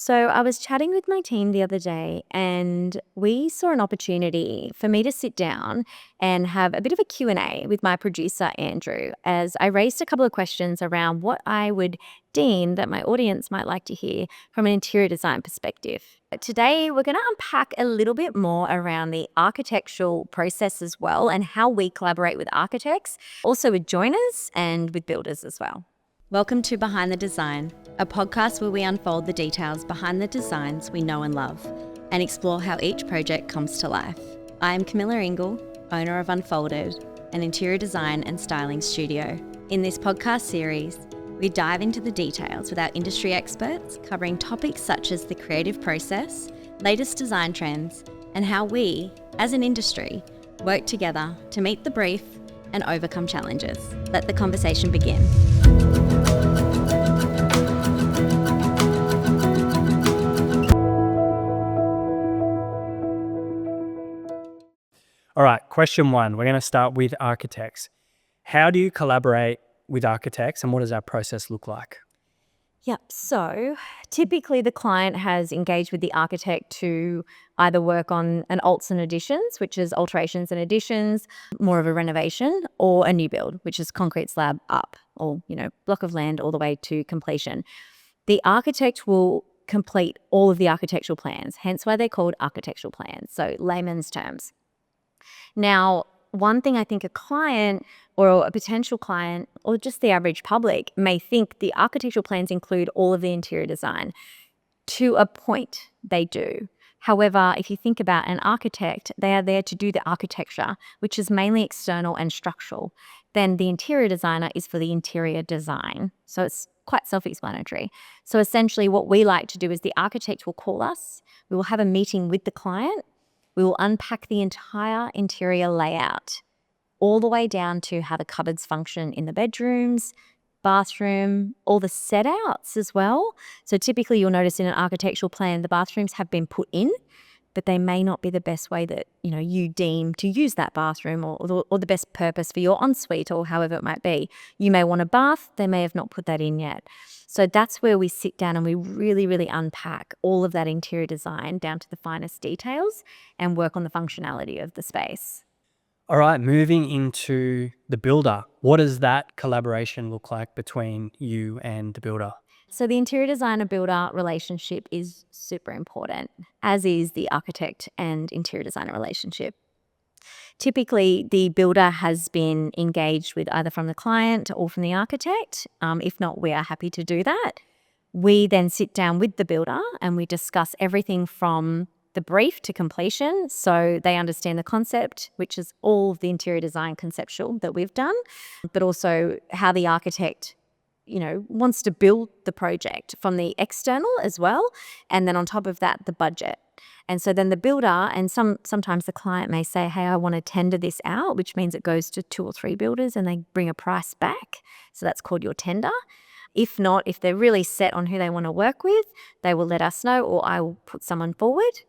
So I was chatting with my team the other day and we saw an opportunity for me to sit down and have a bit of a Q&A with my producer Andrew as I raised a couple of questions around what I would deem that my audience might like to hear from an interior design perspective. Today we're going to unpack a little bit more around the architectural process as well and how we collaborate with architects, also with joiners and with builders as well. Welcome to Behind the Design, a podcast where we unfold the details behind the designs we know and love and explore how each project comes to life. I am Camilla, owner of Unfolded, an interior design and styling studio. In this podcast series, we dive into the details with our industry experts, covering topics such as the creative process, latest design trends, and how we, as an industry, work together to meet the brief and overcome challenges. Let the conversation begin. All right, question one. We're going to start with architects. How do you collaborate with architects and what does that process look like? Yep. So typically the client has engaged with the architect to either work on an alts and additions, which is alterations and additions, more of a renovation, or a new build, which is concrete slab up or, block of land all the way to completion. The architect will complete all of the architectural plans, hence why they're called architectural plans. So layman's terms. Now, one thing I think a client or a potential client or just the average public may think the architectural plans include all of the interior design. To a point, they do. However, if you think about an architect, they are there to do the architecture, which is mainly external and structural. Then the interior designer is for the interior design. So it's quite self-explanatory. So essentially what we like to do is the architect will call us, we will have a meeting with the client, we will unpack the entire interior layout, all the way down to how the cupboards function in the bedrooms, bathroom, all the set outs as well. So typically you'll notice in an architectural plan, the bathrooms have been put in, but they may not be the best way that you deem to use that bathroom or the best purpose for your ensuite or however it might be. You may want a bath, they may have not put that in yet. So that's where we sit down and we really, really unpack all of that interior design down to the finest details and work on the functionality of the space. All right, moving into the builder. What does that collaboration look like between you and the builder? So the interior designer builder relationship is super important, as is the architect and interior designer relationship. Typically, the builder has been engaged with either from the client or from the architect. If not, we are happy to do that. We then sit down with the builder and we discuss everything from the brief to completion, so they understand the concept, which is all of the interior design conceptual that we've done, but also how the architect wants to build the project from the external as well. And then on top of that, the budget. And so then the builder and sometimes the client may say, hey, I want to tender this out, which means it goes to 2 or 3 builders and they bring a price back. So that's called your tender. If not, if they're really set on who they want to work with, they will let us know or I will put someone forward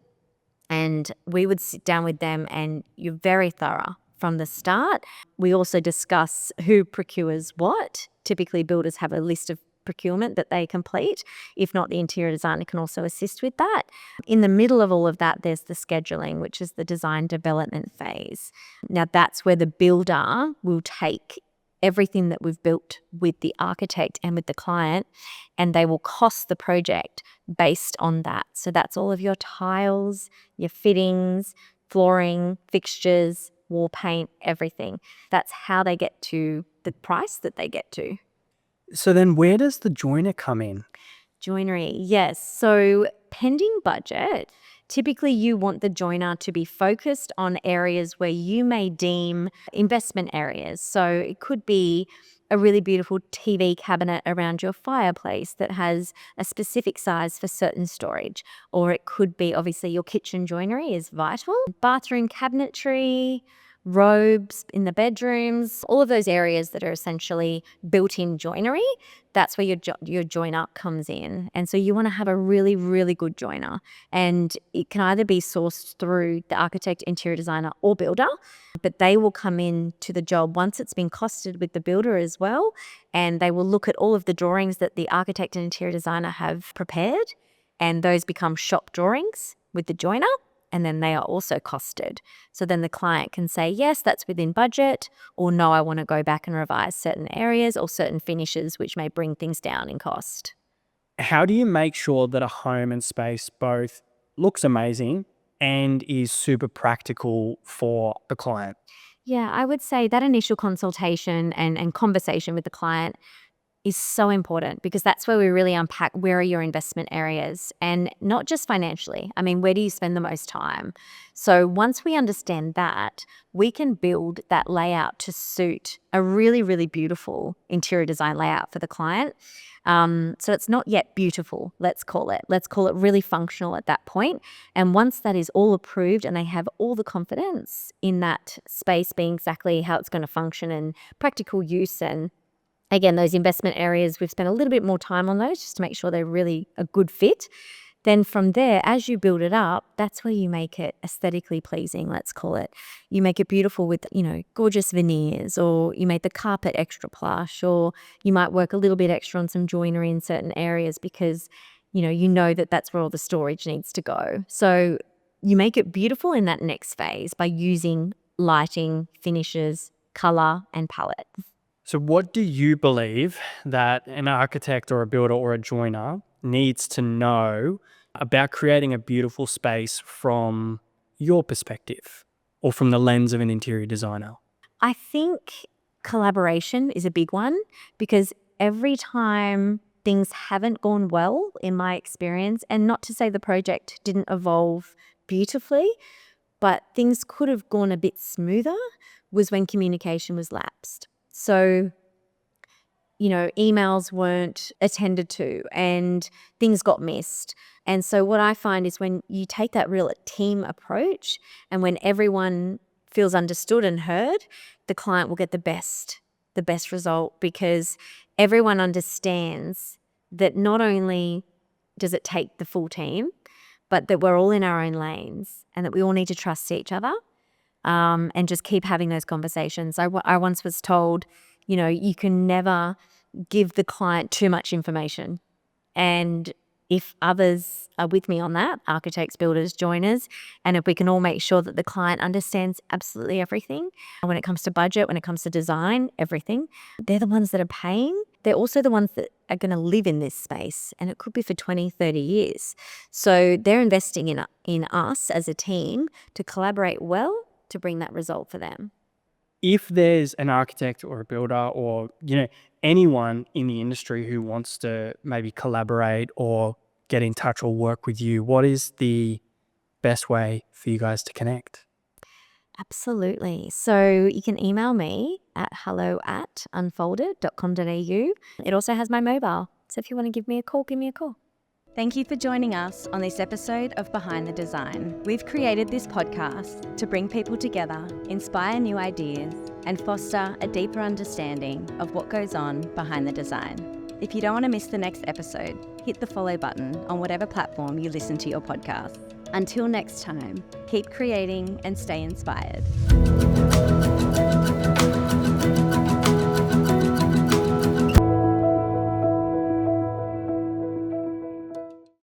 and we would sit down with them and you're very thorough from the start. We also discuss who procures what. Typically, builders have a list of procurement that they complete. If not, the interior designer can also assist with that. In the middle of all of that, there's the scheduling, which is the design development phase. Now, that's where the builder will take everything that we've built with the architect and with the client, and they will cost the project based on that. So that's all of your tiles, your fittings, flooring, fixtures, wall paint, everything. That's how they get to the price that they get to. So then where does the joiner come in? Joinery, yes. So pending budget, typically you want the joiner to be focused on areas where you may deem investment areas. So it could be a really beautiful TV cabinet around your fireplace that has a specific size for certain storage. Or it could be, obviously, your kitchen joinery is vital. Bathroom cabinetry, robes in the bedrooms, all of those areas that are essentially built-in joinery, that's where your joiner comes in. And so you want to have a really, really good joiner. And it can either be sourced through the architect, interior designer, or builder, but they will come in to the job once it's been costed with the builder as well. And they will look at all of the drawings that the architect and interior designer have prepared. and those become shop drawings with the joiner, and then they are also costed. So then the client can say, yes, that's within budget, or no, I want to go back and revise certain areas or certain finishes which may bring things down in cost. How do you make sure that a home and space both looks amazing and is super practical for the client? Yeah, I would say that initial consultation and conversation with the client is so important, because that's where we really unpack where are your investment areas, and not just financially. I mean, where do you spend the most time? So once we understand that, we can build that layout to suit a really, really beautiful interior design layout for the client. So it's not yet beautiful, let's call it. Let's call it really functional at that point. And once that is all approved and they have all the confidence in that space being exactly how it's going to function and practical use, and again, those investment areas, we've spent a little bit more time on those just to make sure they're really a good fit. Then from there, as you build it up, that's where you make it aesthetically pleasing, let's call it. You make it beautiful with, gorgeous veneers, or you make the carpet extra plush, or you might work a little bit extra on some joinery in certain areas because, you know that that's where all the storage needs to go. So you make it beautiful in that next phase by using lighting, finishes, color, and palette. So what do you believe that an architect or a builder or a joiner needs to know about creating a beautiful space from your perspective or from the lens of an interior designer? I think collaboration is a big one, because every time things haven't gone well, in my experience, and not to say the project didn't evolve beautifully, but things could have gone a bit smoother, was when communication was lapsed. So, emails weren't attended to and things got missed. And so what I find is when you take that real team approach, and when everyone feels understood and heard, the client will get the best result, because everyone understands that not only does it take the full team, but that we're all in our own lanes and that we all need to trust each other, and just keep having those conversations. I once was told, you can never give the client too much information. And if others are with me on that, architects, builders, joiners, and if we can all make sure that the client understands absolutely everything, and when it comes to budget, when it comes to design, everything, they're the ones that are paying. They're also the ones that are going to live in this space, and it could be for 20, 30 years. So they're investing in us as a team to collaborate well to bring that result for them. If there's an architect or a builder or, anyone in the industry who wants to maybe collaborate or get in touch or work with you, what is the best way for you guys to connect? Absolutely. So you can email me at hello@unfolded.com.au. It also has my mobile. So if you want to give me a call, give me a call. Thank you for joining us on this episode of Behind the Design. We've created this podcast to bring people together, inspire new ideas, and foster a deeper understanding of what goes on behind the design. If you don't want to miss the next episode, hit the follow button on whatever platform you listen to your podcast. Until next time, keep creating and stay inspired.